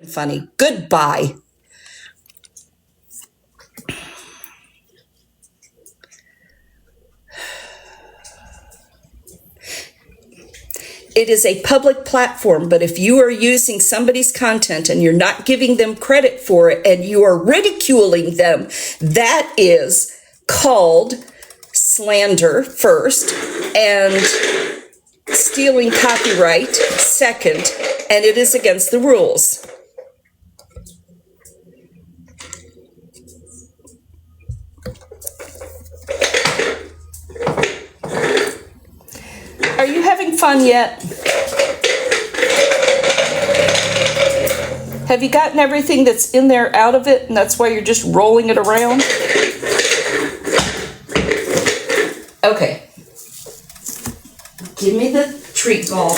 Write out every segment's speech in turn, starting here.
Funny. Goodbye. It is a public platform, but if you are using somebody's content and you're not giving them credit for it and you are ridiculing them, that is called slander first and stealing copyright second, and it is against the rules. Are you having fun yet? Have you gotten everything that's in there out of it, and that's why you're just rolling it around? Okay. Give me the treat ball.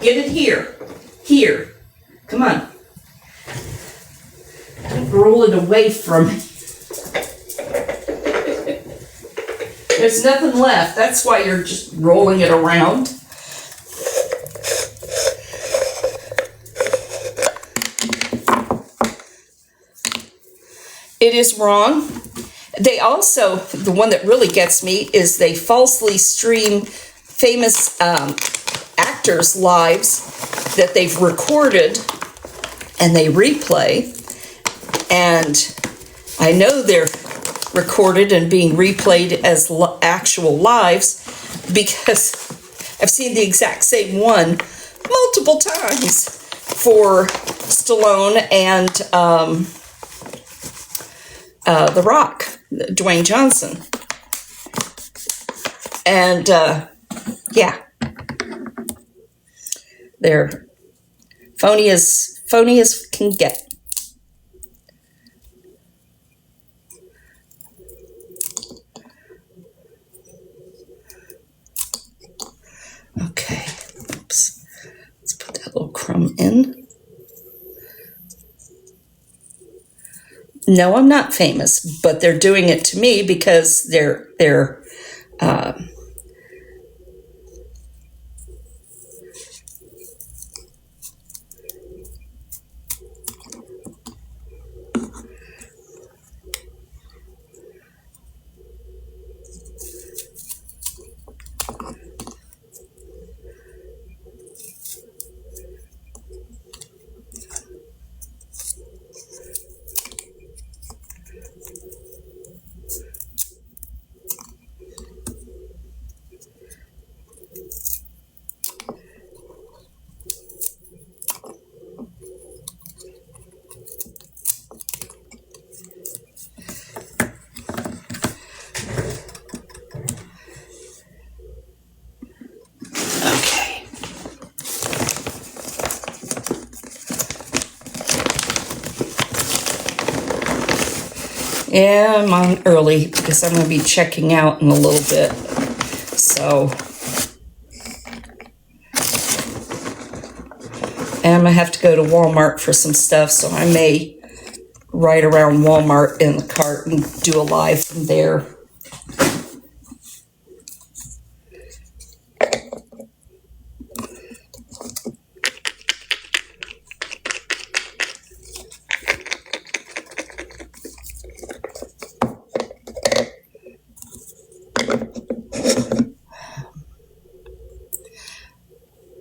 Get it here. Here. Come on. Roll it away from me. There's nothing left. That's why you're just rolling it around. It is wrong. They also, the one that really gets me is they falsely stream famous actors' lives that they've recorded and they replay. And I know they're recorded and being replayed as actual lives because I've seen the exact same one multiple times for Stallone and The Rock, Dwayne Johnson. And yeah, they're phony as can get. Okay, oops. Let's put that little crumb in. No, I'm not famous, but they're doing it to me because they're okay. Yeah, I'm on early because I'm going to be checking out in a little bit. So, and I'm going to have to go to Walmart for some stuff, so I may ride around Walmart in the cart and do a live from there.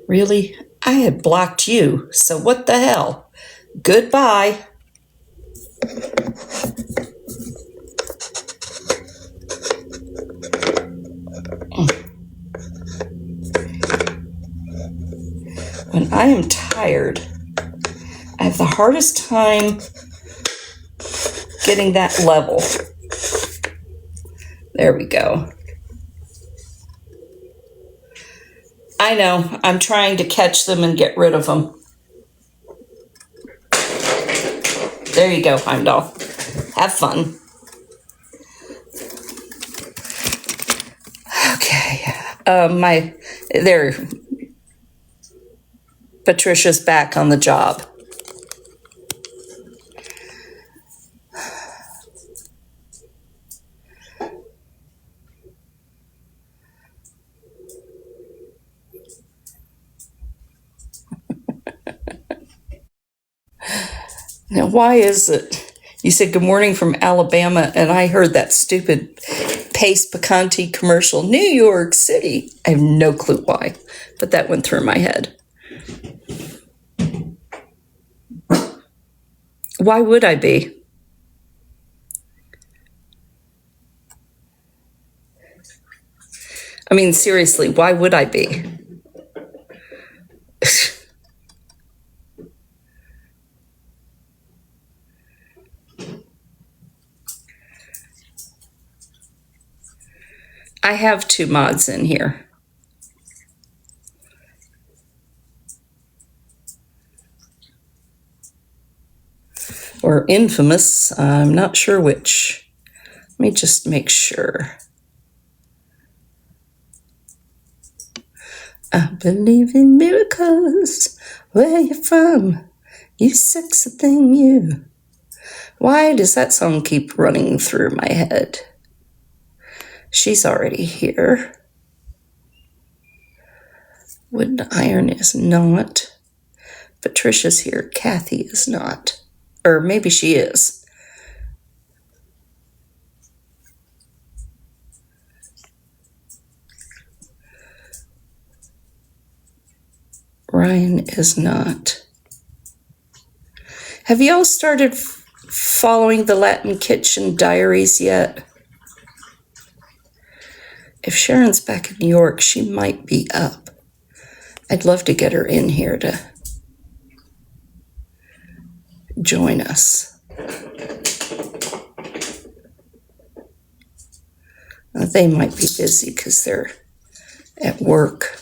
Really? I had blocked you, so what the hell? Goodbye. When I am tired, I have the hardest time getting that level. There we go. I know, I'm trying to catch them and get rid of them. There you go, Heimdall. Have fun. Okay, Patricia's back on the job. Now, why is it? You said good morning from Alabama, and I heard that stupid Pace Picante commercial, New York City. I have no clue why, but that went through my head. Why would I be? I mean, seriously, why would I be? I have 2 mods in here. Or infamous, I'm not sure which. Let me just make sure. I believe in miracles. Where you from? You sexy thing, you. Why does that song keep running through my head? She's already here. Wooden Iron is not. Patricia's here. Kathy is not. Or maybe she is. Ryan is not. Have y'all started following the Latin Kitchen Diaries yet? If Sharon's back in New York, she might be up. I'd love to get her in here to join us. They might be busy because they're at work.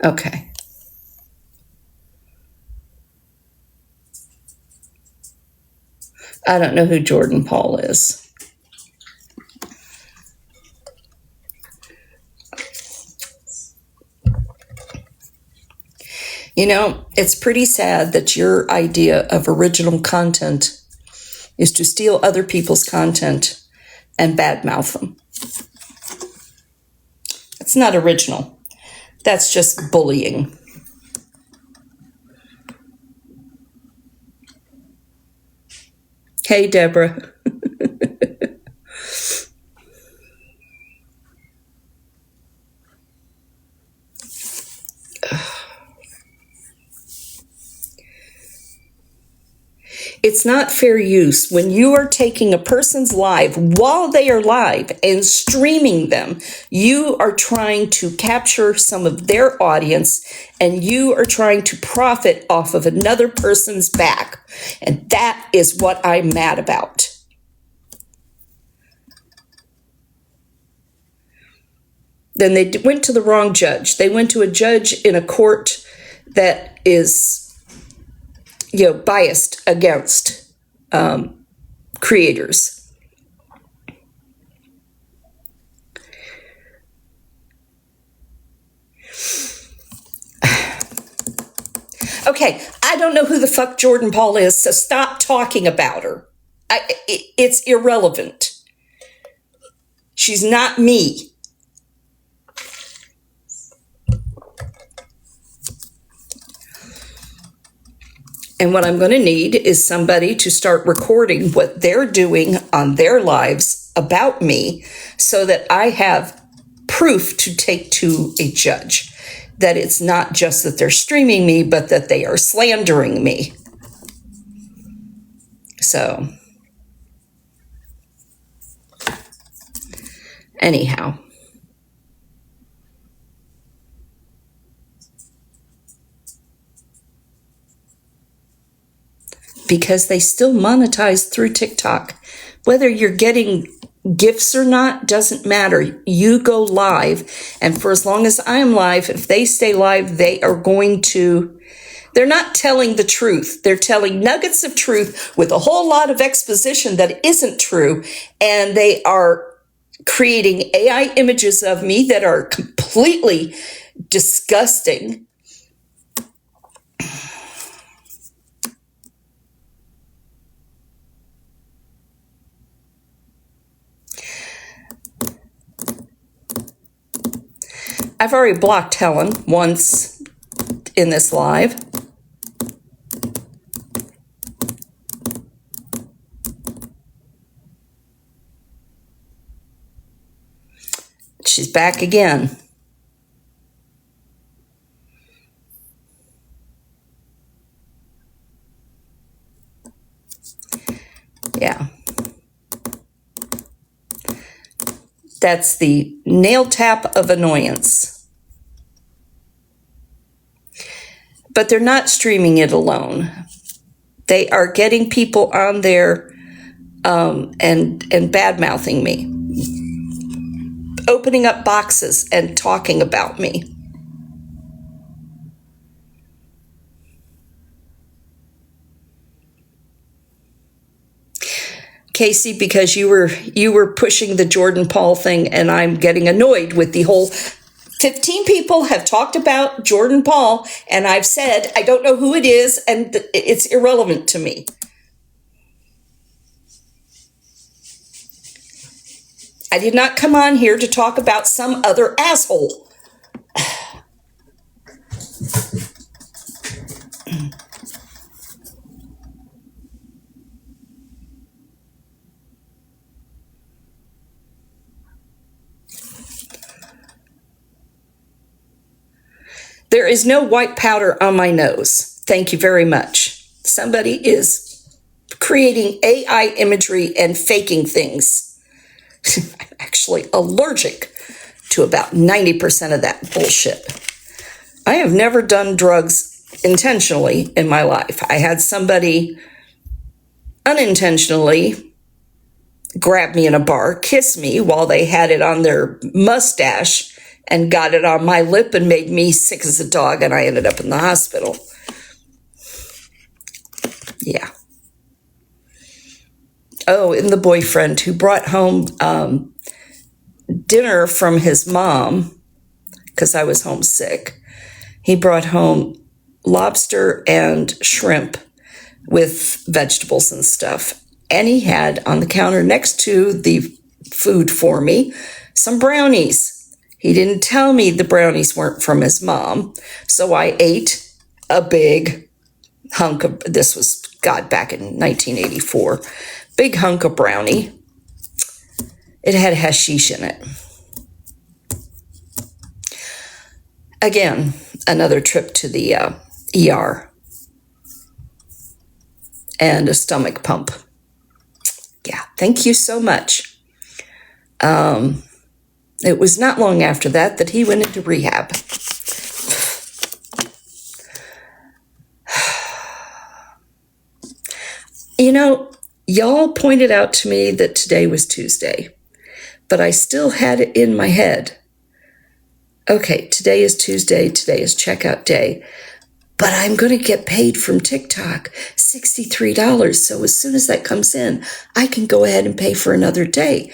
Okay. I don't know who Jordan Paul is. You know, it's pretty sad that your idea of original content is to steal other people's content and badmouth them. It's not original. That's just bullying. Hey, Deborah. It's not fair use when you are taking a person's live while they are live and streaming them. You are trying to capture some of their audience and you are trying to profit off of another person's back. And that is what I'm mad about. Then they went to the wrong judge. They went to a judge in a court that is biased against creators. Okay, I don't know who the fuck Jordan Paul is, so stop talking about her. It's irrelevant. She's not me. And what I'm going to need is somebody to start recording what they're doing on their lives about me so that I have proof to take to a judge. That it's not just that they're streaming me, but that they are slandering me. So, anyhow. Because they still monetize through TikTok. Whether you're getting gifts or not doesn't matter. You go live, and for as long as I'm live, if they stay live, they are going to, they're not telling the truth. They're telling nuggets of truth with a whole lot of exposition that isn't true, and they are creating AI images of me that are completely disgusting. I've already blocked Helen once in this live. She's back again. Yeah. That's the nail tap of annoyance. But they're not streaming it alone. They are getting people on there and bad-mouthing me. Opening up boxes and talking about me. Casey, because you were pushing the Jordan Paul thing, and I'm getting annoyed with the whole 15 people have talked about Jordan Paul, and I've said I don't know who it is, and it's irrelevant to me. I did not come on here to talk about some other asshole. There is no white powder on my nose. Thank you very much. Somebody is creating AI imagery and faking things. I'm actually allergic to about 90% of that bullshit. I have never done drugs intentionally in my life. I had somebody unintentionally grab me in a bar, kiss me while they had it on their mustache, and got it on my lip and made me sick as a dog, and I ended up in the hospital. Yeah. Oh, and the boyfriend who brought home dinner from his mom, because I was homesick. He brought home lobster and shrimp with vegetables and stuff. And he had on the counter next to the food for me some brownies. He didn't tell me the brownies weren't from his mom. So I ate a big hunk of, this was, God, back in 1984, big hunk of brownie. It had hashish in it. Again, another trip to the ER and a stomach pump. Yeah, thank you so much. It was not long after that he went into rehab. You know, y'all pointed out to me that today was Tuesday, but I still had it in my head. Okay, today is Tuesday, today is checkout day, but I'm going to get paid from TikTok $63. So as soon as that comes in, I can go ahead and pay for another day.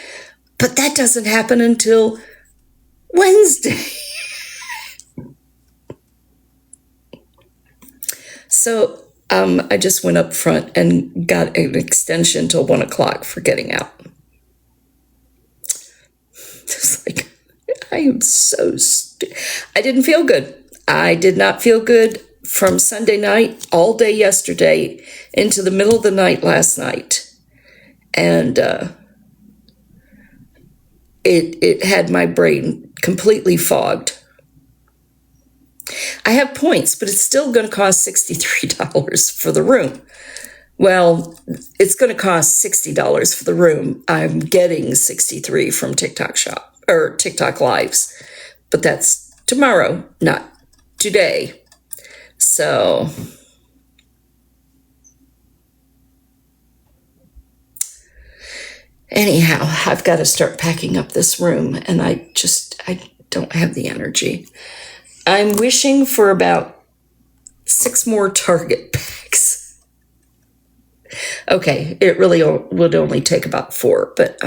But that doesn't happen until Wednesday. So I just went up front and got an extension till 1 o'clock for getting out. Just like, I am so I didn't feel good. I did not feel good from Sunday night, all day yesterday, into the middle of the night last night. And it had my brain completely fogged. I have points, but it's still going to cost $63 for the room. Well, it's going to cost $60 for the room. I'm getting $63 from TikTok Shop or TikTok Lives, but that's tomorrow, not today. So anyhow, I've got to start packing up this room, and I don't have the energy. I'm wishing for about 6 more Target packs. Okay, it really would only take about 4, but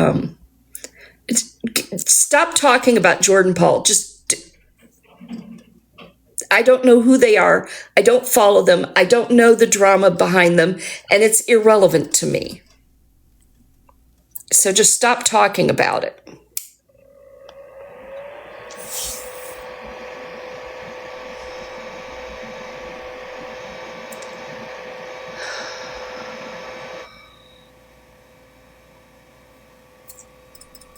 stop talking about Jordan Paul. I don't know who they are. I don't follow them. I don't know the drama behind them, and it's irrelevant to me. So just stop talking about it.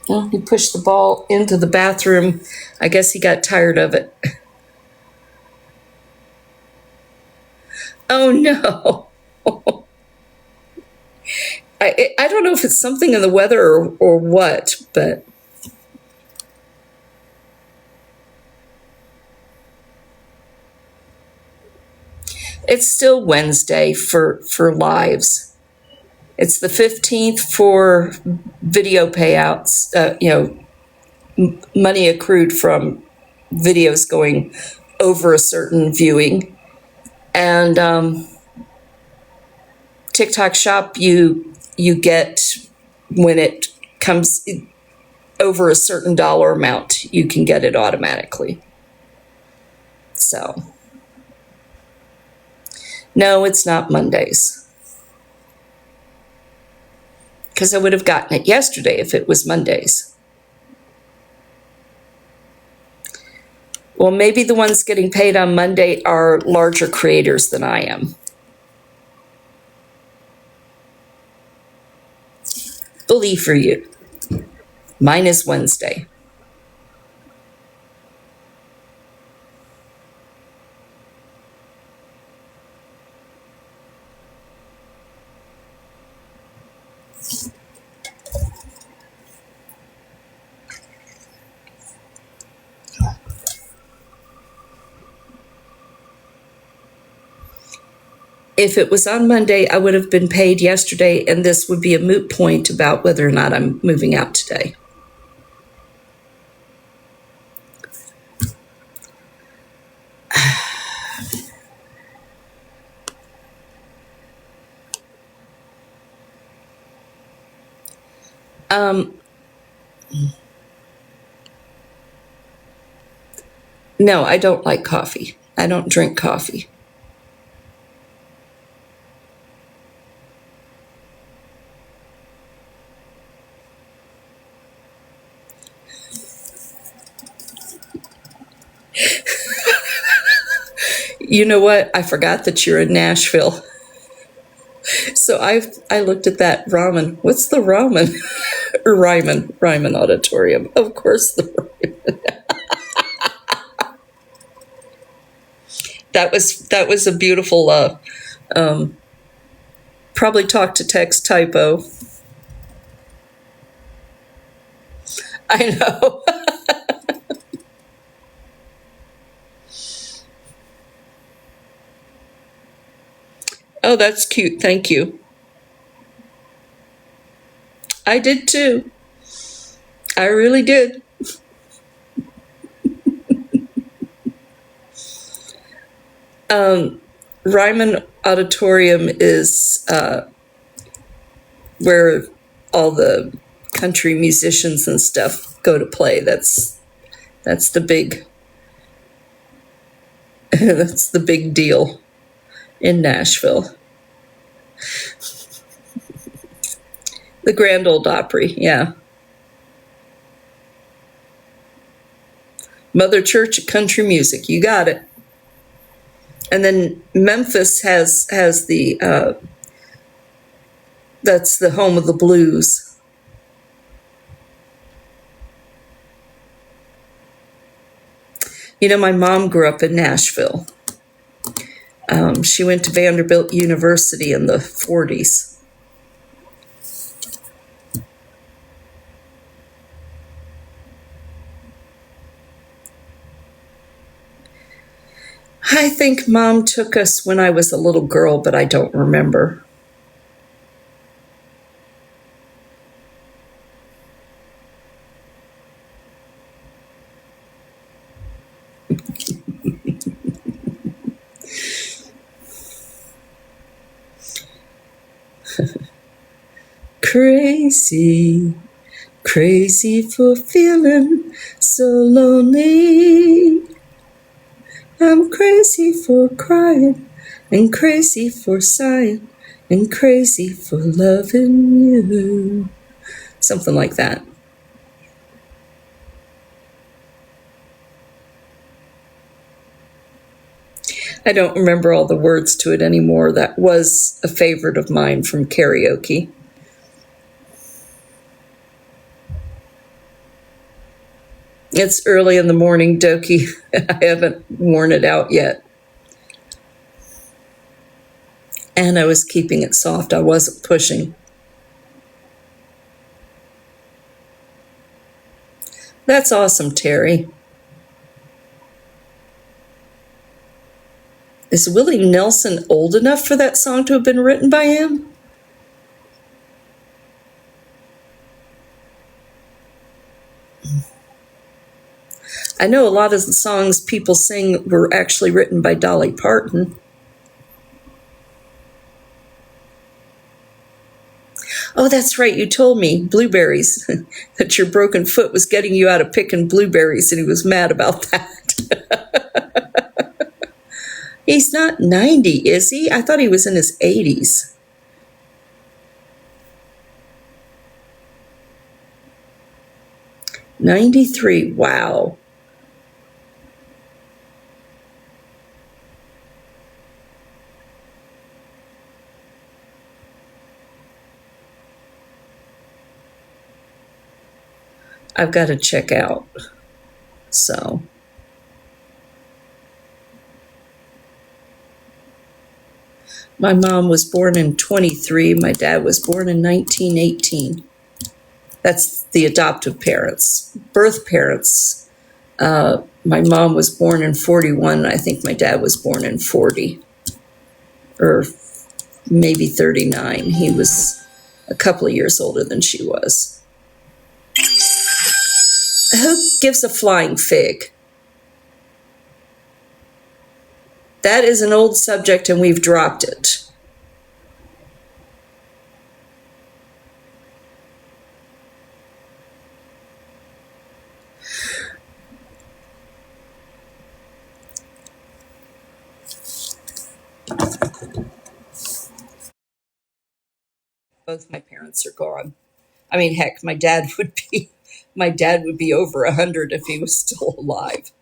Well, he pushed the ball into the bathroom. I guess he got tired of it. Oh no. I don't know if it's something in the weather or what, but it's still Wednesday for lives. It's the 15th for video payouts, money accrued from videos going over a certain viewing. And TikTok Shop, you get, when it comes over a certain dollar amount, you can get it automatically. So, no, it's not Mondays. Because I would have gotten it yesterday if it was Mondays. Well, maybe the ones getting paid on Monday are larger creators than I am. Believe for you. Mine is Wednesday. If it was on Monday, I would have been paid yesterday, and this would be a moot point about whether or not I'm moving out today. No, I don't like coffee. I don't drink coffee. You know what? I forgot that you're in Nashville. So I looked at that ramen. What's the ramen? Ryman Auditorium. Of course, the Ryman. That was a beautiful. Probably talk to text typo. I know. Oh, that's cute. Thank you. I did too. I really did. Ryman Auditorium is where all the country musicians and stuff go to play. That's the big that's the big deal in Nashville. The Grand Ole Opry, yeah. Mother Church of Country Music, you got it. And then Memphis has the that's the home of the blues. You know, my mom grew up in Nashville. She went to Vanderbilt University in the 40s. I think Mom took us when I was a little girl, but I don't remember. Crazy, crazy for feeling so lonely. I'm crazy for crying, and crazy for sighing, and crazy for loving you. Something like that. I don't remember all the words to it anymore. That was a favorite of mine from karaoke. It's early in the morning, Doki. I haven't worn it out yet. And I was keeping it soft. I wasn't pushing. That's awesome, Terry. Is Willie Nelson old enough for that song to have been written by him? I know a lot of the songs people sing were actually written by Dolly Parton. Oh, that's right. You told me, blueberries, that your broken foot was getting you out of picking blueberries, and he was mad about that. He's not 90, is he? I thought he was in his 80s. '93. Wow. I've got to check out. So. My mom was born in 23. My dad was born in 1918. That's the adoptive parents. Birth parents. My mom was born in 41. And I think my dad was born in 40. Or maybe 39. He was a couple of years older than she was. Who gives a flying fig? That is an old subject and we've dropped it. Both my parents are gone. I mean, heck, my dad would be over 100 if he was still alive.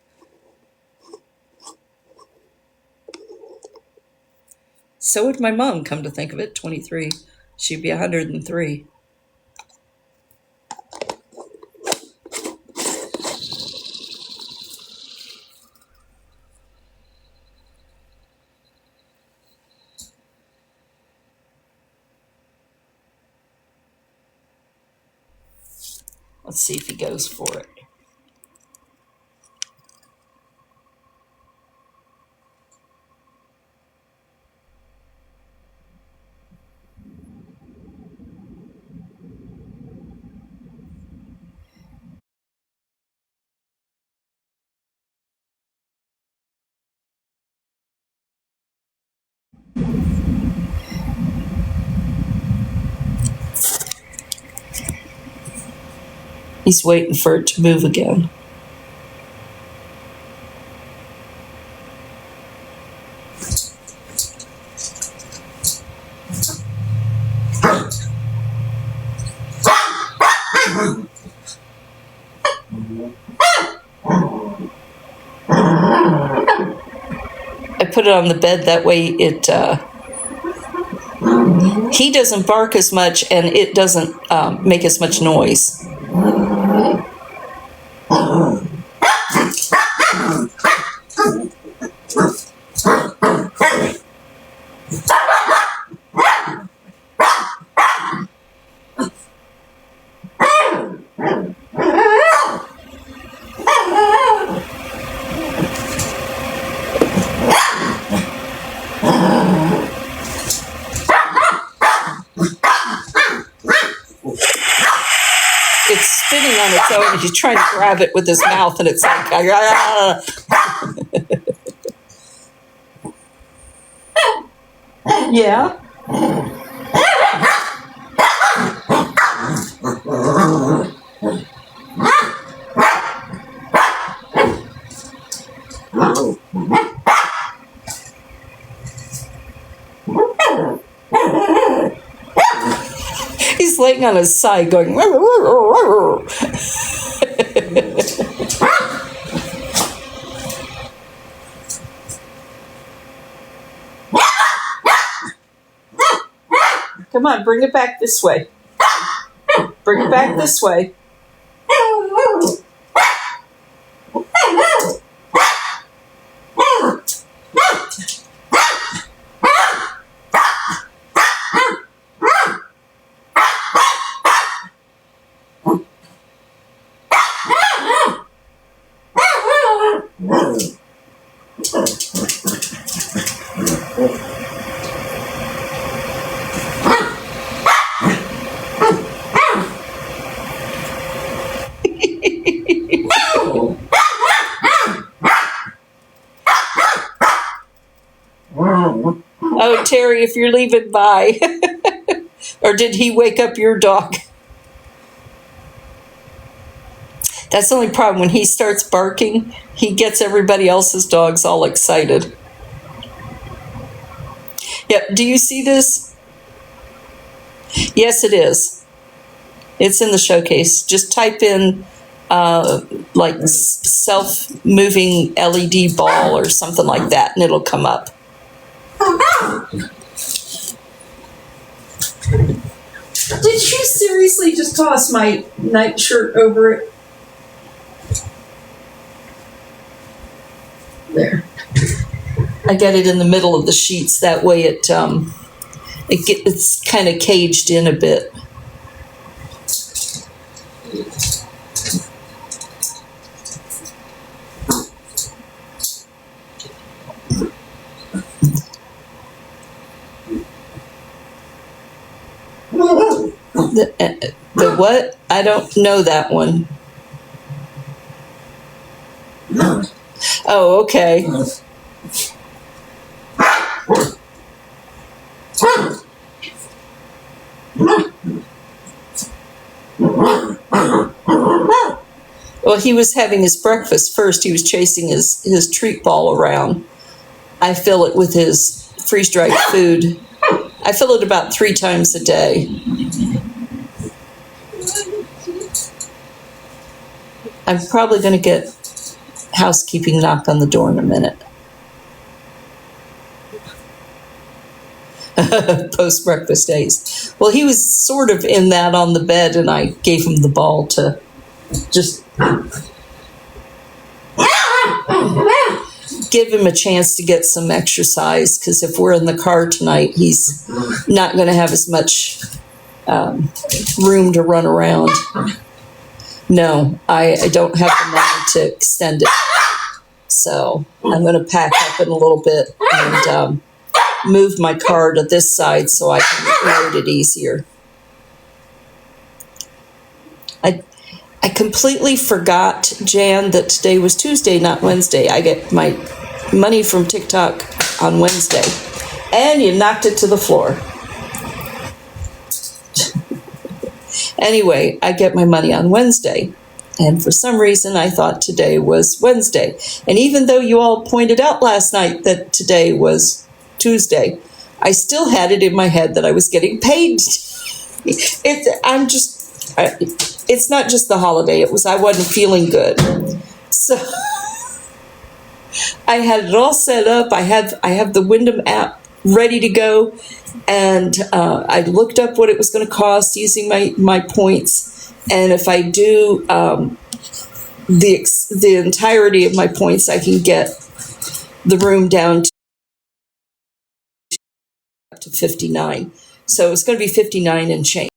So would my mom, come to think of it, 23. She'd be 103. Let's see if he goes for it. He's waiting for it to move again. I put it on the bed that way he doesn't bark as much and it doesn't make as much noise. It's spinning on its own and he's trying to grab it with his mouth and it's like, yeah. He's laying on his side going, come on, bring it back this way. Bring it back this way. if you're leaving. Bye. Or did he wake up your dog? That's the only problem. When he starts barking, he gets everybody else's dogs all excited. Yep. Do you see this? Yes, it is. It's in the showcase. Just type in like self-moving LED ball or something like that, and it'll come up. Did you seriously just toss my nightshirt over it? There. I get it in the middle of the sheets. That way it's kind of caged in a bit. The what? I don't know that one. Oh, okay. Well, he was having his breakfast first. He was chasing his treat ball around. I fill it with his freeze-dried food. I fill it about 3 times a day. I'm probably going to get housekeeping knock on the door in a minute. Post-breakfast days. Well, he was sort of in that on the bed, and I gave him the ball to just give him a chance to get some exercise, because if we're in the car tonight, he's not going to have as much room to run around. No, I don't have the money to extend it. So I'm going to pack up in a little bit and move my car to this side so I can load it easier. I completely forgot, Jan, that today was Tuesday, not Wednesday. I get my money from TikTok on Wednesday. And you knocked it to the floor. Anyway, I get my money on Wednesday. And for some reason, I thought today was Wednesday. And even though you all pointed out last night that today was Tuesday, I still had it in my head that I was getting paid. It's not just the holiday. It was I wasn't feeling good. So I had it all set up. I have the Wyndham app ready to go. And I looked up what it was going to cost using my points. And if I do the entirety of my points, I can get the room down to 59. So it's going to be 59 and change.